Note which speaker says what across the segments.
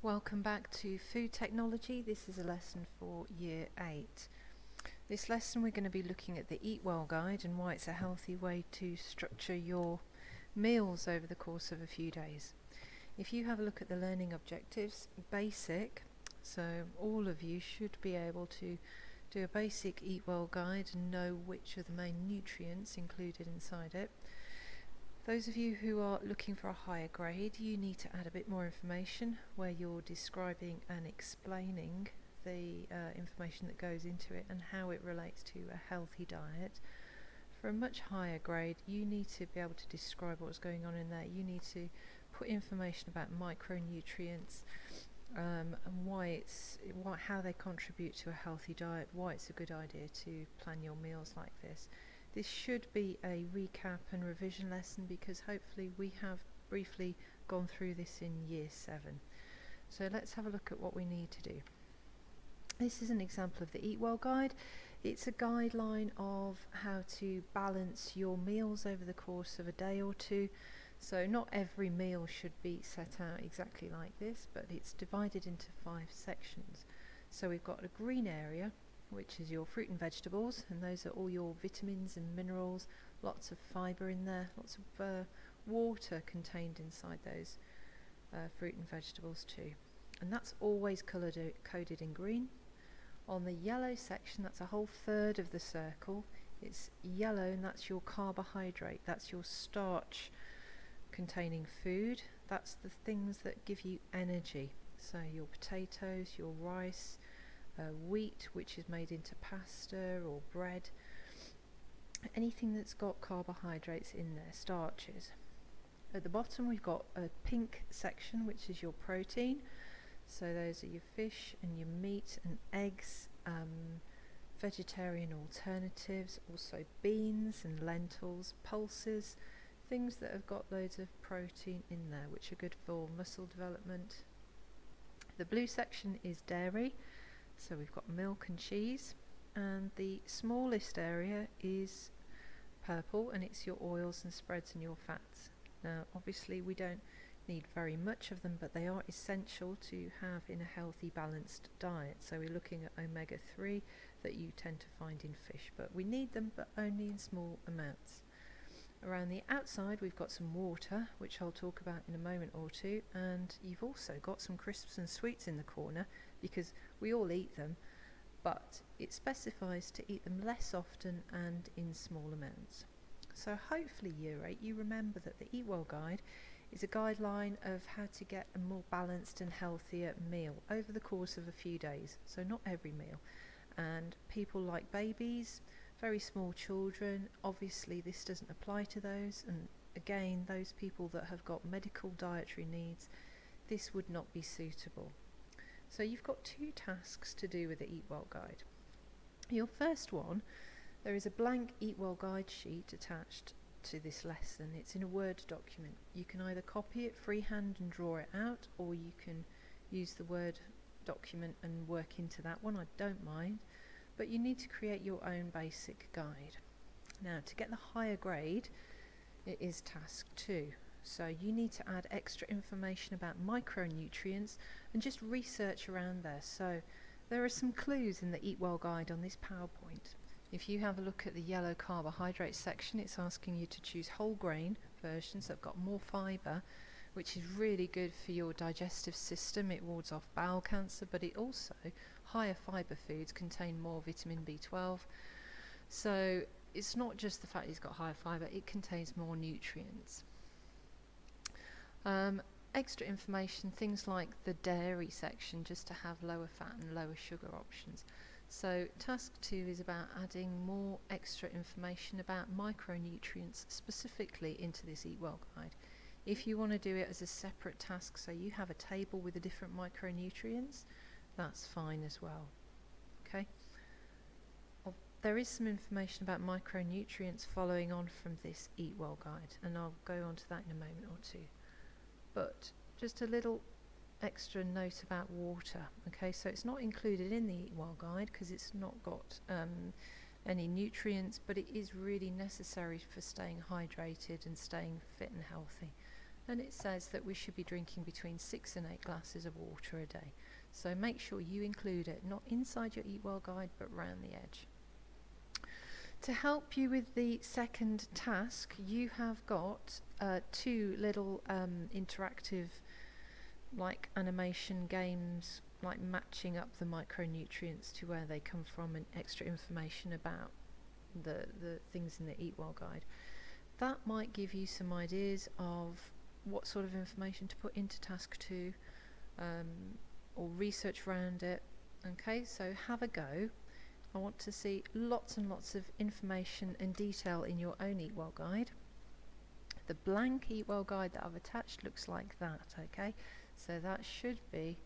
Speaker 1: Welcome back to Food Technology. This is a lesson for Year 8. This lesson we're going to be looking at the Eat Well guide and why it's a healthy way to structure your meals over the course of a few days. If you have a look at the learning objectives, basic, so all of you should be able to do a basic Eat Well guide and know which are the main nutrients included inside it. Those of you who are looking for a higher grade, you need to add a bit more information where you're describing and explaining the information that goes into it and how it relates to a healthy diet. For a much higher grade, you need to be able to describe what's going on in there. You need to put information about micronutrients and how they contribute to a healthy diet, why it's a good idea to plan your meals like this. This should be a recap and revision lesson because hopefully we have briefly gone through this in Year 7. So let's have a look at what we need to do. This is an example of the Eat Well guide. It's a guideline of how to balance your meals over the course of a day or two. So not every meal should be set out exactly like this, but it's divided into 5 sections. So we've got a green area, which is your fruit and vegetables, and those are all your vitamins and minerals, lots of fibre in there, lots of water contained inside those fruit and vegetables too. And that's always coded in green. On the yellow section, that's a whole third of the circle. It's yellow, and that's your carbohydrate, that's your starch containing food. That's the things that give you energy. So your potatoes, your rice, wheat, which is made into pasta or bread, anything that's got carbohydrates in there, starches. At the bottom we've got a pink section, which is your protein. So those are your fish and your meat and eggs, vegetarian alternatives, also beans and lentils, pulses, things that have got loads of protein in there, which are good for muscle development. The blue section is dairy. So we've got milk and cheese, and the smallest area is purple, and it's your oils and spreads and your fats. Now obviously we don't need very much of them, but they are essential to have in a healthy balanced diet. So we're looking at omega-3 that you tend to find in fish, but we need them but only in small amounts. Around the outside we've got some water, which I'll talk about in a moment or two, and you've also got some crisps and sweets in the corner because we all eat them, but it specifies to eat them less often and in small amounts. So hopefully Year 8 you remember that the Eat Well guide is a guideline of how to get a more balanced and healthier meal over the course of a few days, so not every meal. And people like babies, very small children, obviously this doesn't apply to those, and again those people that have got medical dietary needs, this would not be suitable. So you've got 2 tasks to do with the Eat Well guide. Your first one, there is a blank Eat Well guide sheet attached to this lesson. It's in a Word document. You can either copy it freehand and draw it out, or you can use the Word document and work into that one. I don't mind, but you need to create your own basic guide. Now to get the higher grade, it is task 2. So you need to add extra information about micronutrients and just research around there. So there are some clues in the Eat Well guide on this PowerPoint. If you have a look at the yellow carbohydrate section, it's asking you to choose whole grain versions that have got more fibre, which is really good for your digestive system. It wards off bowel cancer, but it also, higher fibre foods contain more vitamin B12. So it's not just the fact it's got higher fibre, it contains more nutrients. Extra information, things like the dairy section, just to have lower fat and lower sugar options. So task 2 is about adding more extra information about micronutrients specifically into this Eat Well guide. If you want to do it as a separate task, so you have a table with the different micronutrients, that's fine as well. Okay. There is some information about micronutrients following on from this Eat Well guide, and I'll go on to that in a moment or two. But just a little extra note about water. Okay, so it's not included in the Eat Well guide because it's not got any nutrients, but it is really necessary for staying hydrated and staying fit and healthy. and it says that we should be drinking between 6 and 8 glasses of water a day. So make sure you include it, not inside your Eat Well guide, but round the edge. To help you with the second task, you have got 2 little interactive like animation games, like matching up the micronutrients to where they come from and extra information about the things in the Eat Well guide. That might give you some ideas of what sort of information to put into task 2 or research around it. Okay, so have a go. I want to see lots and lots of information and detail in your own Eat Well guide. The blank Eat Well guide that I've attached looks like that, okay? So that should be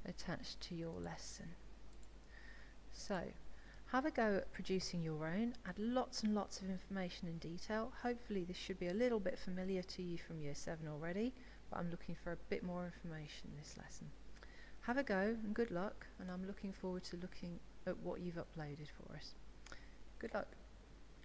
Speaker 1: attached to your lesson. So have a go at producing your own, add lots and lots of information and detail. Hopefully this should be a little bit familiar to you from year 7 already, but I'm looking for a bit more information this lesson. Have a go and good luck, and I'm looking forward to looking at what you've uploaded for us. Good luck.